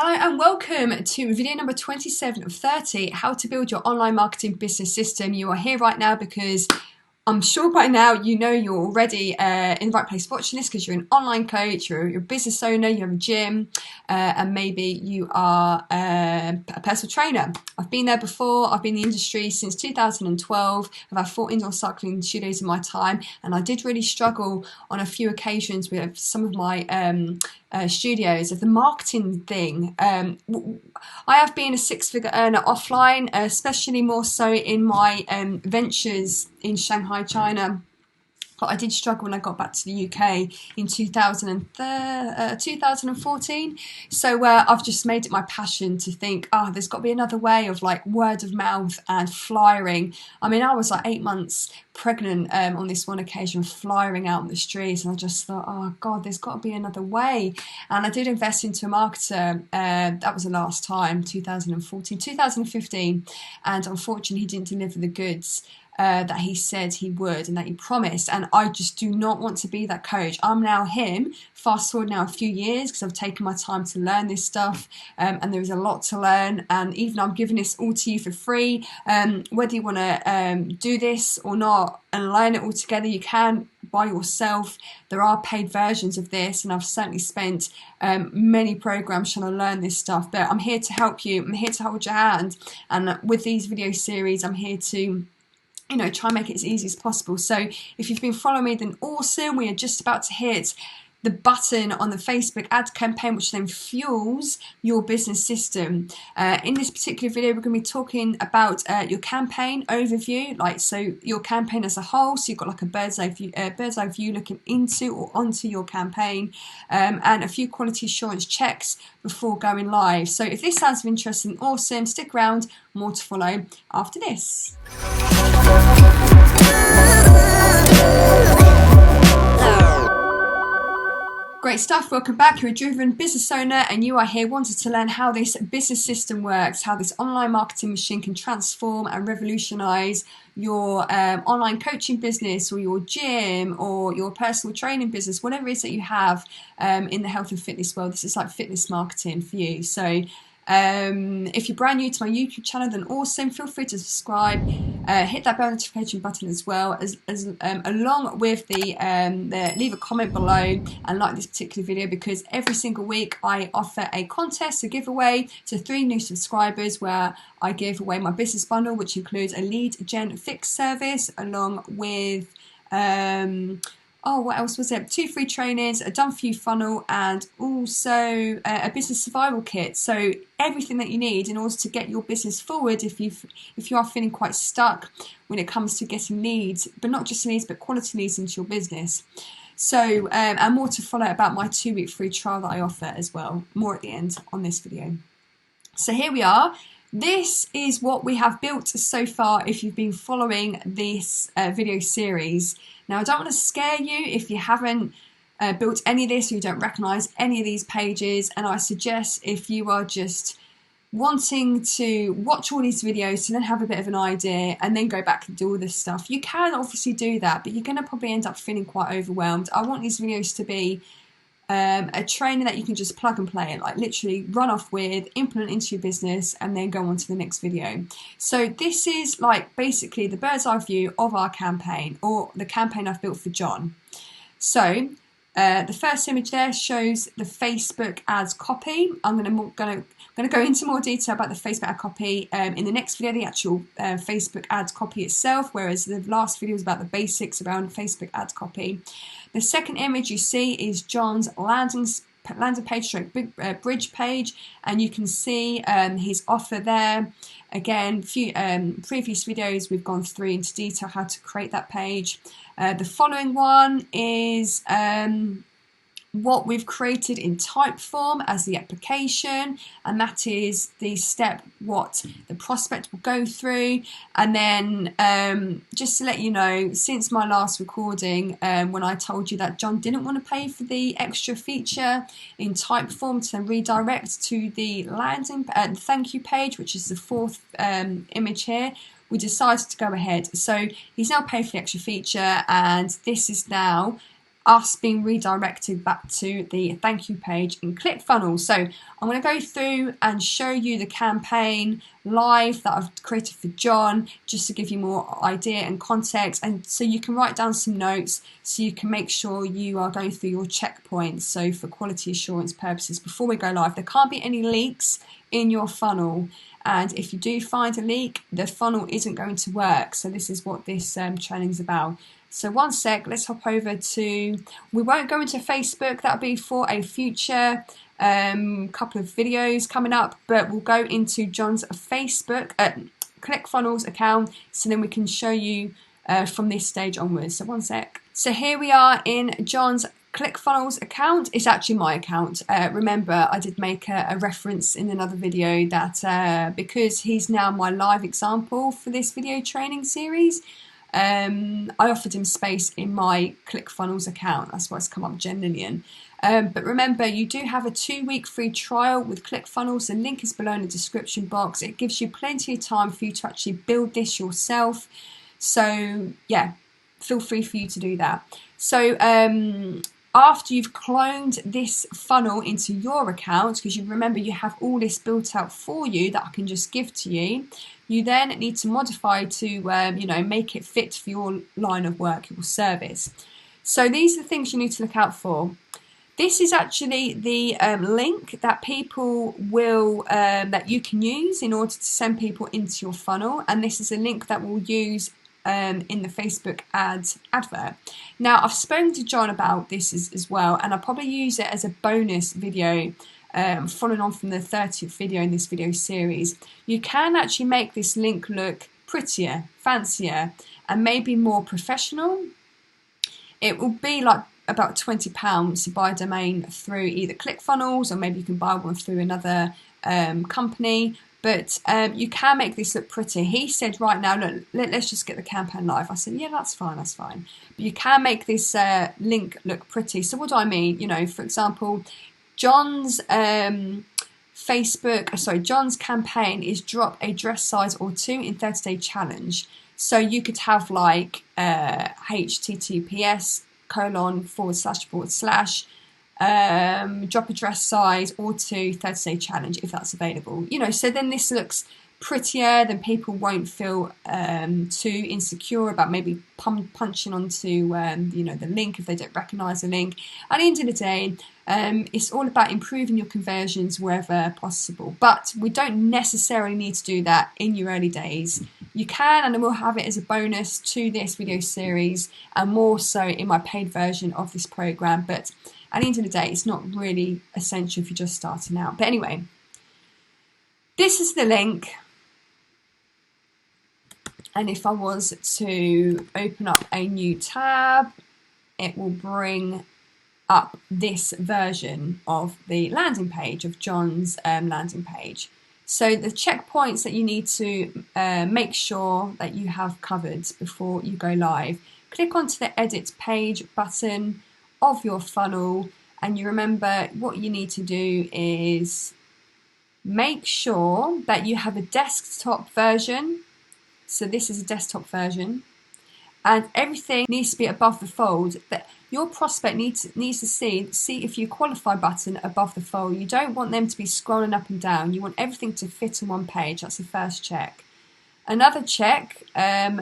Hello and welcome to video number 27 of 30, how to build your online marketing business system. You are here right now because I'm sure by now you know you're already in the right place watching this, because you're an online coach, you're a business owner, you have a gym, and maybe you are a personal trainer. I've been there before. I've been in the industry since 2012. I've had 4 indoor cycling studios in my time, and I did really struggle on a few occasions with some of my studios of the marketing thing. I have been a 6-figure earner offline, especially more so in my ventures in Shanghai, China. But I did struggle when I got back to the UK in 2014. So I've just made it my passion to think, there's got to be another way of like word of mouth and flyering. I mean, I was like 8 months pregnant on this one occasion, flying out on the streets, and I just thought, oh God, there's got to be another way. And I did invest into a marketer. That was the last time, 2015, and unfortunately he didn't deliver the goods that he said he would and that he promised, and I just do not want to be that coach. I'm now him. Fast forward now a few years, because I've taken my time to learn this stuff, and there is a lot to learn, and even I'm giving this all to you for free. Whether you want to do this or not and learn it all together, you can by yourself. There are paid versions of this, and I've certainly spent many programs trying to learn this stuff, but I'm here to help you. I'm here to hold your hand, and with these video series I'm here to try and make it as easy as possible. So if you've been following me, then awesome. We are just about to hit the button on the Facebook ad campaign, which then fuels your business system. In this particular video, we're going to be talking about your campaign overview, so your campaign as a whole. So you've got like a bird's eye view looking into or onto your campaign, and a few quality assurance checks before going live. So if this sounds of interest, then awesome. Stick around, more to follow after this. Great stuff, welcome back. You're a driven business owner and you are here wanting to learn how this business system works, how this online marketing machine can transform and revolutionize your online coaching business, or your gym, or your personal training business, whatever it is that you have in the health and fitness world. This is like fitness marketing for you. So if you're brand new to my YouTube channel, then awesome. Feel free to subscribe, hit that bell notification button as well, as along with the leave a comment below and like this particular video, because every single week I offer a contest, a giveaway to 3 new subscribers, where I give away my business bundle, which includes a lead gen fix service, along with what else was it? 2 free trainings, a done for you funnel, and also a business survival kit. So everything that you need in order to get your business forward if you are feeling quite stuck when it comes to getting leads, but not just leads, but quality leads into your business. So and more to follow about my 2-week free trial that I offer as well. More at the end on this video. So here we are. This is what we have built so far if you've been following this video series. Now, I don't want to scare you if you haven't built any of this, or you don't recognise any of these pages, and I suggest if you are just wanting to watch all these videos to then have a bit of an idea and then go back and do all this stuff, you can obviously do that, but you're going to probably end up feeling quite overwhelmed. I want these videos to be a training that you can just plug and play and like literally run off with, implement into your business, and then go on to the next video. So this is like basically the bird's eye view of our campaign, or the campaign I've built for John. So the first image there shows the Facebook ads copy. I'm going to go into more detail about the Facebook ad copy in the next video, the actual Facebook ads copy itself, whereas the last video was about the basics around Facebook ads copy. The second image you see is John's landing page / bridge page, and you can see his offer there. Again, previous videos we've gone through into detail how to create that page. The following one is what we've created in Typeform as the application, and that is the step what the prospect will go through. And then just to let you know, since my last recording, when I told you that John didn't want to pay for the extra feature in Typeform to then redirect to the landing thank you page, which is the 4th image here, we decided to go ahead. So he's now paid for the extra feature, and this is now us being redirected back to the thank you page in ClickFunnels. So I'm going to go through and show you the campaign live that I've created for John, just to give you more idea and context, and so you can write down some notes so you can make sure you are going through your checkpoints. So for quality assurance purposes, before we go live, there can't be any leaks in your funnel. And if you do find a leak, the funnel isn't going to work. So this is what this training is about. So one sec, let's hop over to, we won't go into Facebook, that'll be for a future couple of videos coming up, but we'll go into John's Facebook, ClickFunnels account, so then we can show you from this stage onwards. So one sec. So here we are in John's ClickFunnels account. It's actually my account. Remember, I did make a reference in another video that because he's now my live example for this video training series, I offered him space in my ClickFunnels account. That's why it's come up, Lillian. But remember, you do have a 2-week free trial with ClickFunnels. The link is below in the description box. It gives you plenty of time for you to actually build this yourself. So yeah, feel free for you to do that. So after you've cloned this funnel into your account, because you remember you have all this built out for you that I can just give to you, you then need to modify to you know, make it fit for your line of work, your service. So these are the things you need to look out for. This is actually the link that people will that you can use in order to send people into your funnel, and this is a link that we'll use in the Facebook advert. Now, I've spoken to John about this as well, and I'll probably use it as a bonus video following on from the 30th video in this video series. You can actually make this link look prettier, fancier, and maybe more professional. It will be like about £20 to buy a domain through either ClickFunnels, or maybe you can buy one through another company. But you can make this look pretty. He said, right now, look, let's just get the campaign live. I said, yeah, that's fine, that's fine. But you can make this link look pretty. So what do I mean? You know, for example, John's John's campaign is drop a dress size or 2 in 30-day challenge. So you could have like https:// drop a dress size or 2 30-day challenge, if that's available. You know, so then this looks prettier, then people won't feel too insecure about maybe punching onto you know, the link if they don't recognise the link. At the end of the day, it's all about improving your conversions wherever possible, but we don't necessarily need to do that in your early days. You can, and we'll have it as a bonus to this video series, and more so in my paid version of this program. But at the end of the day, it's not really essential if you're just starting out. But anyway, this is the link. And if I was to open up a new tab, it will bring up this version of the landing page, of John's landing page. So the checkpoints that you need to make sure that you have covered before you go live. Click onto the edit page button of your funnel, and you remember what you need to do is make sure that you have a desktop version. So this is a desktop version, and everything needs to be above the fold. That your prospect needs to see if you qualify button above the fold. You don't want them to be scrolling up and down. You want everything to fit on one page. That's the first check. Another check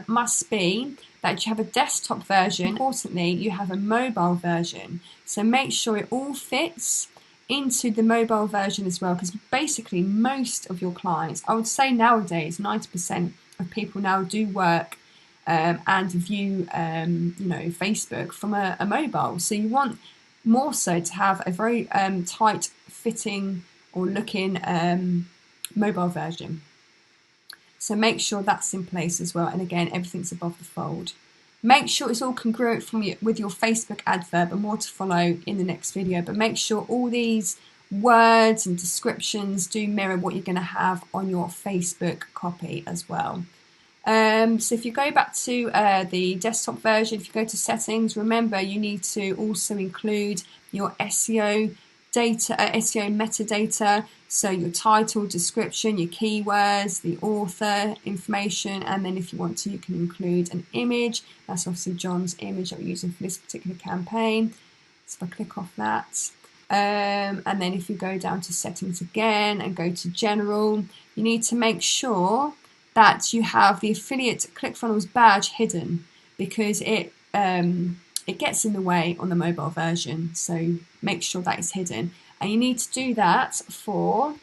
must be that you have a desktop version. Importantly, you have a mobile version. So make sure it all fits into the mobile version as well, because basically most of your clients, I would say nowadays, 90% of people now do work and view you know, Facebook from a mobile. So you want more so to have a very tight fitting or looking mobile version. So make sure that's in place as well. And again, everything's above the fold. Make sure it's all congruent with your Facebook advert, but more to follow in the next video. But make sure all these words and descriptions do mirror what you're going to have on your Facebook copy as well. So if you go back to the desktop version, if you go to settings, remember you need to also include your SEO data, SEO metadata, so your title, description, your keywords, the author information, and then if you want to, you can include an image. That's obviously John's image that we're using for this particular campaign. So if I click off that, and then if you go down to settings again and go to general, you need to make sure that you have the affiliate ClickFunnels badge hidden, because it gets in the way on the mobile version. So make sure that is hidden, and you need to do that for,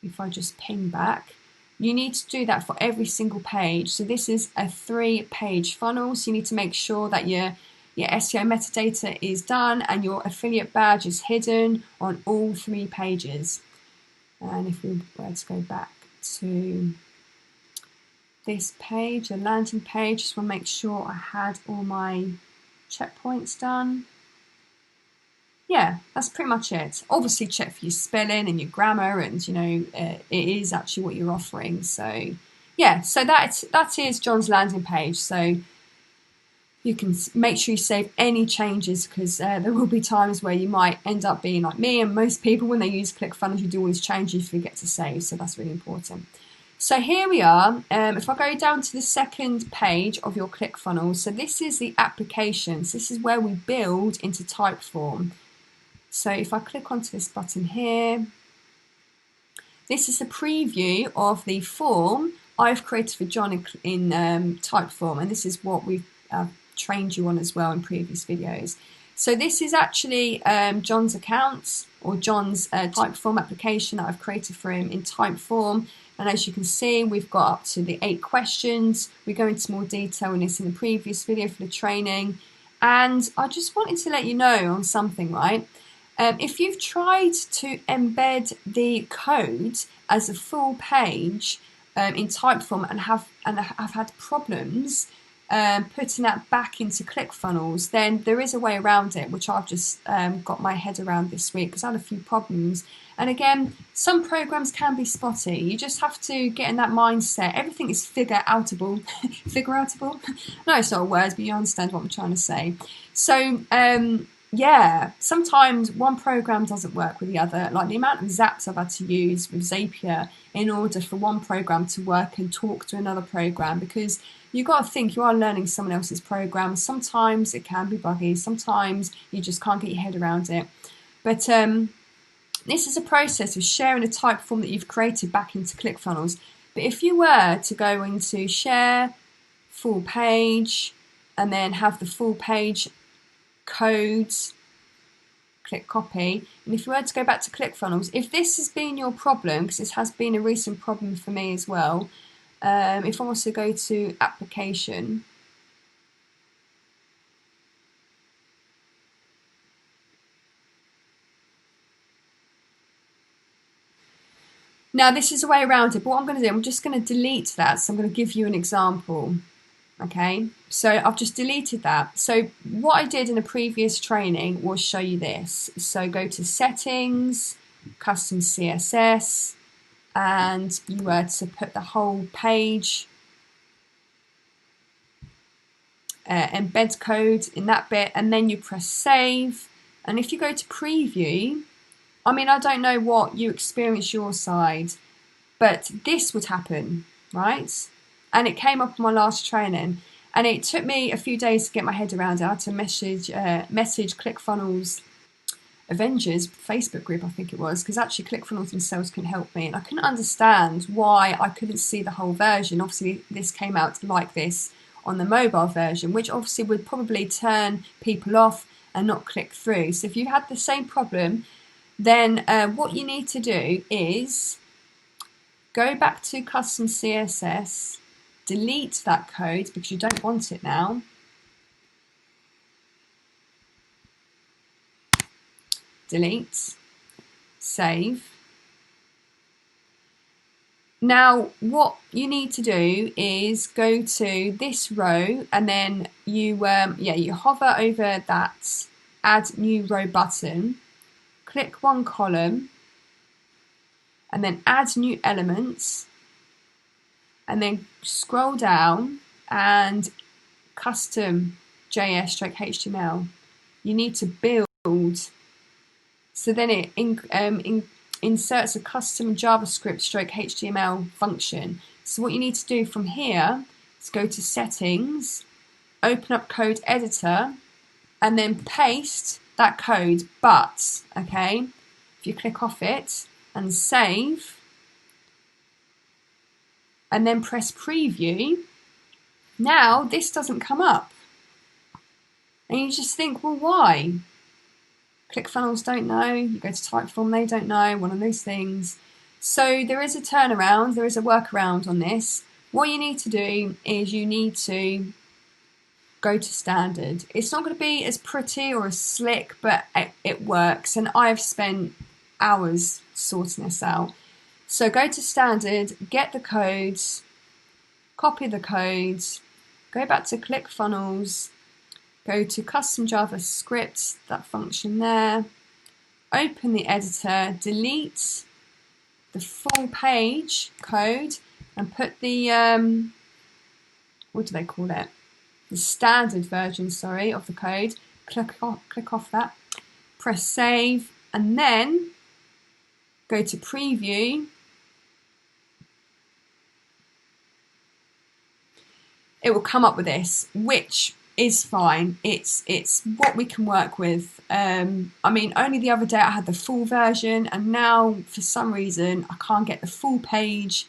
if I just ping back, you need to do that for every single page. So this is a 3-page funnel, so you need to make sure that your SEO metadata is done and your affiliate badge is hidden on all 3 pages. And if we were to go back to this page, the landing page, just want to make sure I had all my checkpoints done. Yeah, that's pretty much it. Obviously check for your spelling and your grammar, and it is actually what you're offering. So yeah, so that is John's landing page. So you can make sure you save any changes, because there will be times where you might end up being like me and most people when they use ClickFunnels, you do all these changes, you forget to save. So that's really important. So here we are. If I go down to the second page of your ClickFunnels, so this is the applications. This is where we build into Typeform. So if I click onto this button here, this is a preview of the form I've created for John in Typeform, and this is what we've trained you on as well in previous videos. So this is actually John's account, or John's Typeform application that I've created for him in Typeform. And as you can see, we've got up to the 8 questions. We go into more detail in this in the previous video for the training. And I just wanted to let you know on something, right? If you've tried to embed the code as a full page in Typeform and have had problems putting that back into ClickFunnels, then there is a way around it, which I've just got my head around this week, because I had a few problems. And again, some programs can be spotty. You just have to get in that mindset. Everything is figure-outable. Figure-outable? No, it's not a word, but you understand what I'm trying to say. So, yeah, sometimes one program doesn't work with the other. Like the amount of zaps I've had to use with Zapier in order for one program to work and talk to another program, because you've got to think you are learning someone else's program. Sometimes it can be buggy. Sometimes you just can't get your head around it. But this is a process of sharing a Typeform that you've created back into ClickFunnels. But if you were to go into share, full page, and then have the full page codes, click copy, and if you were to go back to ClickFunnels, if this has been your problem, because this has been a recent problem for me as well, if I also go to application, now this is a way around it, but what I'm going to do, I'm just going to delete that. So I'm going to give you an example. Okay, so I've just deleted that. So what I did in a previous training was show you this. So go to settings, custom CSS, and you were to put the whole page embed code in that bit, and then you press save. And if you go to preview, I mean, I don't know what you experience your side, but this would happen, right? And it came up on my last training, and it took me a few days to get my head around it. I had to message ClickFunnels Avengers Facebook group, I think it was, because actually ClickFunnels themselves couldn't help me, and I couldn't understand why I couldn't see the whole version. Obviously, this came out like this on the mobile version, which obviously would probably turn people off and not click through. So if you had the same problem, then what you need to do is go back to custom CSS, delete that code because you don't want it now. Delete, save. Now what you need to do is go to this row, and then you hover over that add new row button, click one column, and then add new elements, and then scroll down and custom JS/HTML. You need to build So then it inserts a custom JavaScript stroke HTML function. So what you need to do from here is go to settings, open up code editor, and then paste that code. But, okay, if you click off it and save, and then press preview, now this doesn't come up. And you just think, well, why? ClickFunnels don't know, you go to Typeform, they don't know, one of those things. So there is a turnaround, there is a workaround on this. What you need to do is you need to go to standard. It's not going to be as pretty or as slick, but it works, and I've spent hours sorting this out. So go to standard, get the codes, copy the codes, go back to ClickFunnels, go to custom JavaScript, that function there, open the editor, delete the full page code, and put the, what do they call it? The standard version, sorry, of the code. Click off that, press save, and then go to preview. It will come up with this, which is fine. It's what we can work with. I mean, only the other day I had the full version, and now for some reason I can't get the full page,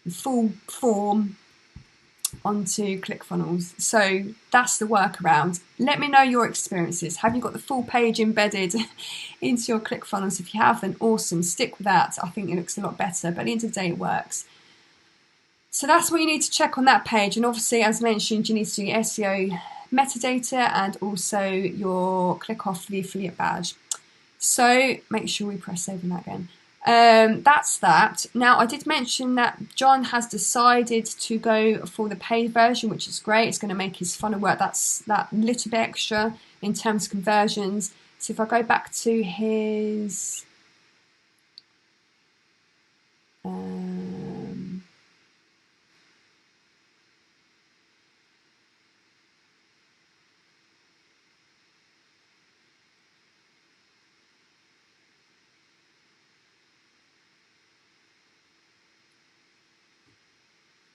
the full form onto ClickFunnels. So that's the workaround. Let me know your experiences. Have you got the full page embedded into your ClickFunnels? If you have, then awesome. Stick with that. I think it looks a lot better, but at the end of the day it works. So that's what you need to check on that page. And obviously, as mentioned, you need to do your SEO metadata and also your click off the affiliate badge. So make sure we press save on that again. That's that. Now, I did mention that John has decided to go for the paid version, which is great. It's going to make his funnel work. That's that little bit extra in terms of conversions. So if I go back to his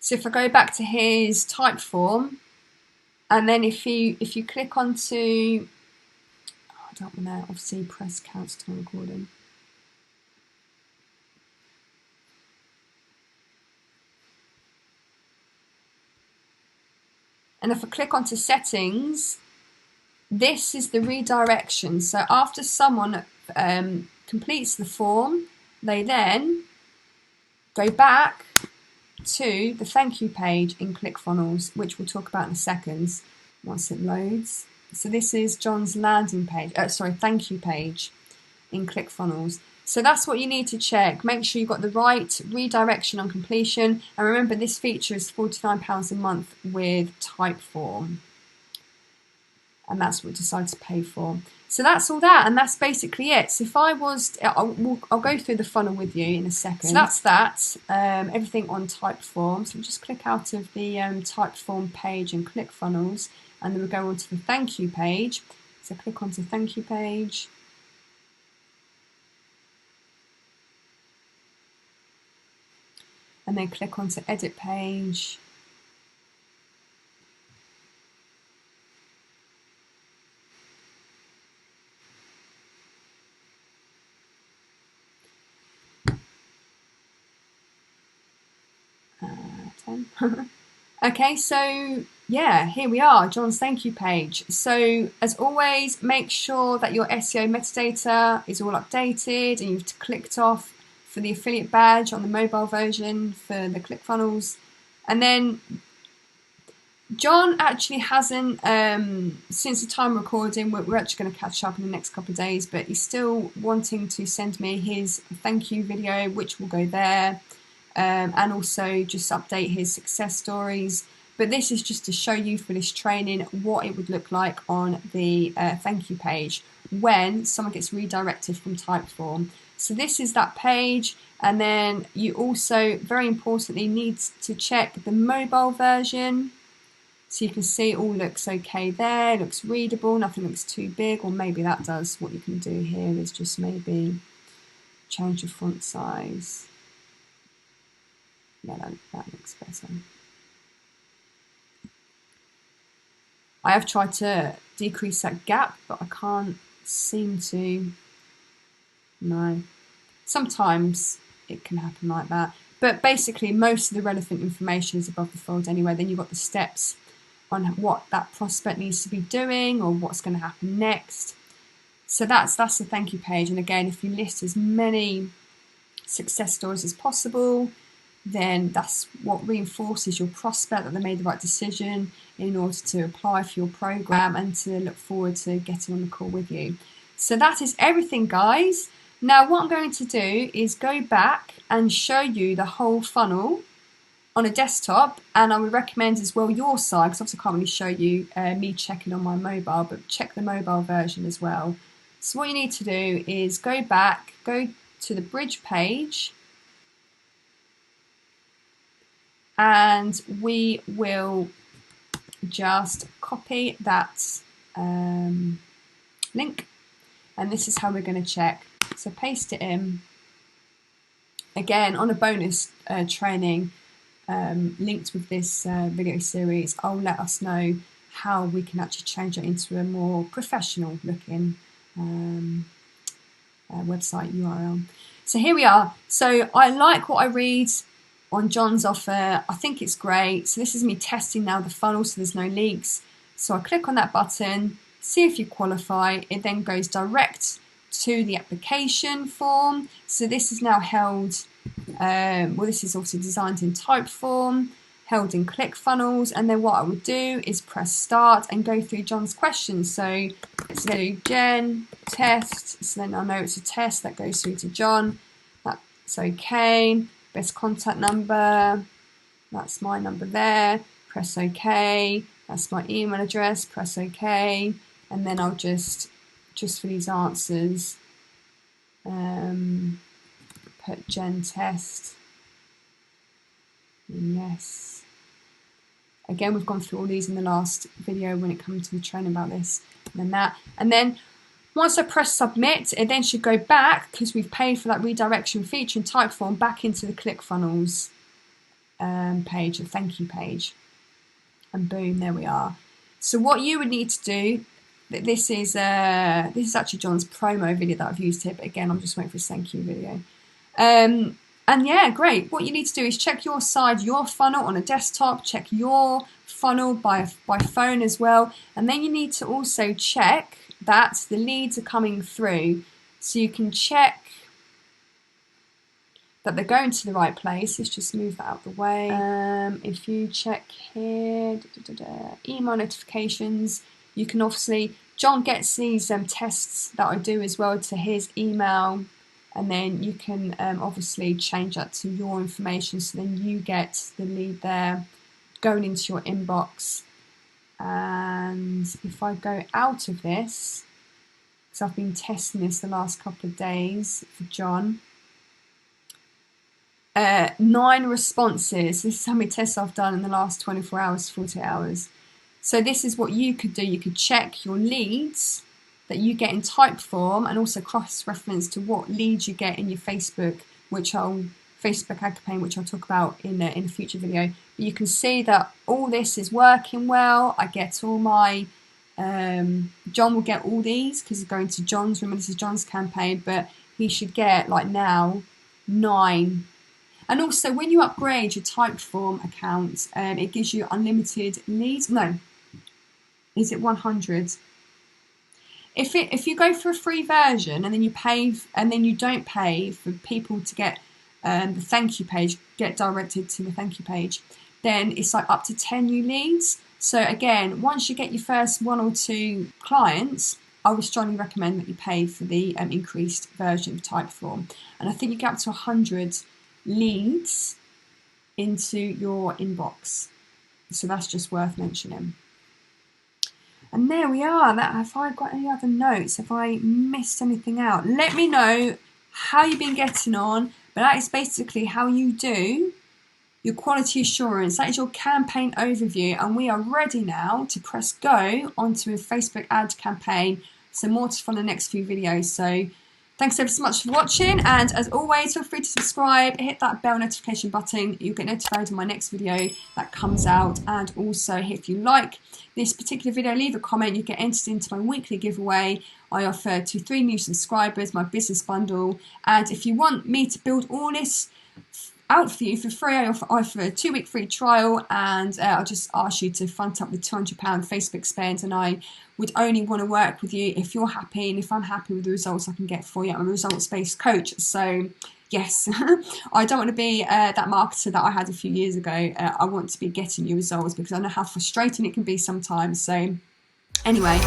so if I go back to his Typeform, and then if you click onto, I don't want to obviously press counts time recording. And if I click onto settings, this is the redirection. So after someone completes the form, they then go back to the thank you page in ClickFunnels, which we'll talk about in a second once it loads. So this is John's landing page, thank you page in ClickFunnels. So that's what you need to check. Make sure you've got the right redirection on completion. And remember, this feature is £49 a month with Typeform. And that's what we decided to pay for. So that's all that, and that's basically it. So if I was, I'll go through the funnel with you in a second. So that's that, everything on Typeform. So we'll just click out of the Typeform page and ClickFunnels, and then we'll go onto the thank you page. So click onto thank you page. And then click onto edit page. Okay, so yeah, here we are, John's thank you page. So as always, make sure that your SEO metadata is all updated and you've clicked off for the affiliate badge on the mobile version for the ClickFunnels. And then John actually hasn't, since the time of recording, we're actually going to catch up in the next couple of days, but he's still wanting to send me his thank you video, which will go there. And also just update his success stories. But this is just to show you for this training what it would look like on the thank you page when someone gets redirected from Typeform. So this is that page, and then you also, very importantly, need to check the mobile version. So you can see it all looks okay there, looks readable, nothing looks too big, or maybe that does. What you can do here is just maybe change the font size. Yeah, that looks better. I have tried to decrease that gap, but I can't seem to. No. Sometimes it can happen like that. But basically, most of the relevant information is above the fold anyway. Then you've got the steps on what that prospect needs to be doing or what's going to happen next. So that's the thank you page. And again, if you list as many success stories as possible, then that's what reinforces your prospect that they made the right decision in order to apply for your program and to look forward to getting on the call with you. So that is everything, guys. Now what I'm going to do is go back and show you the whole funnel on a desktop, and I would recommend as well your side, because obviously I can't really show you me checking on my mobile, but check the mobile version as well. So what you need to do is go back, go to the bridge page, and we will just copy that link, and this is how we're going to check. So paste it in. Again, on a bonus training linked with this video series, I'll let us know how we can actually change it into a more professional looking website URL. So here we are. So I like what I read on John's offer. I think it's great. So this is me testing now the funnel, so there's no leaks. So I click on that button, see if you qualify. It then goes direct to the application form. So this is now held, well, this is obviously designed in Typeform, held in ClickFunnels, and then what I would do is press start and go through John's questions. So let's do Jen, test, so then I know it's a test that goes through to John. That's okay. Best contact number, that's my number there, press OK. That's my email address, press OK. And then I'll just for these answers, put Jen test, and yes. Again, we've gone through all these in the last video when it comes to the training about this, and then that. And then once I press submit, it then should go back, because we've paid for that redirection feature in Typeform, back into the ClickFunnels page, the thank you page. And boom, there we are. So what you would need to do, this is actually John's promo video that I've used here, but again, I'm just waiting for his thank you video. And yeah, great. What you need to do is check your side, your funnel on a desktop, check your funnel by phone as well. And then you need to also check that the leads are coming through. So you can check that they're going to the right place. Let's just move that out of the way. If you check here, email notifications, you can obviously, John gets these tests that I do as well to his email, and then you can obviously change that to your information, so then you get the lead there going into your inbox. And if I go out of this, because I've been testing this the last couple of days for John, 9 responses. This is how many tests I've done in the last 24 hours, 48 hours. So this is what you could do. You could check your leads that you get in Typeform, and also cross-reference to what leads you get in your Facebook, Facebook ad campaign, which I'll talk about in a future video. But you can see that all this is working well. I get all my, John will get all these because it's going to John's. Remember, this is John's campaign, but he should get, like now, 9. And also, when you upgrade your Typeform account, it gives you unlimited leads. No, is it 100? If you go for a free version and then you pay, and then you don't pay for people to get the thank you page, get directed to the thank you page, then it's like up to 10 new leads. So again, once you get your first 1 or 2 clients, I would strongly recommend that you pay for the increased version of Typeform. And I think you get up to 100 leads into your inbox. So that's just worth mentioning. And there we are. Have I got any other notes? Have I missed anything out? Let me know how you've been getting on. But that is basically how you do your quality assurance. That is your campaign overview, and we are ready now to press go onto a Facebook ad campaign. So more to follow the next few videos. So thanks ever so much for watching, and as always, feel free to subscribe, hit that bell notification button. You'll get notified of my next video that comes out, and also if you like this particular video, leave a comment. You get entered into my weekly giveaway. I offer to 3 new subscribers my business bundle, and if you want me to build all this out for you for free, I offer a 2-week free trial, and I'll just ask you to front up the £200 Facebook spend, and I would only want to work with you if you're happy and if I'm happy with the results I can get for you. I'm a results-based coach, so yes, I don't want to be that marketer that I had a few years ago. I want to be getting you results, because I know how frustrating it can be sometimes. So anyway.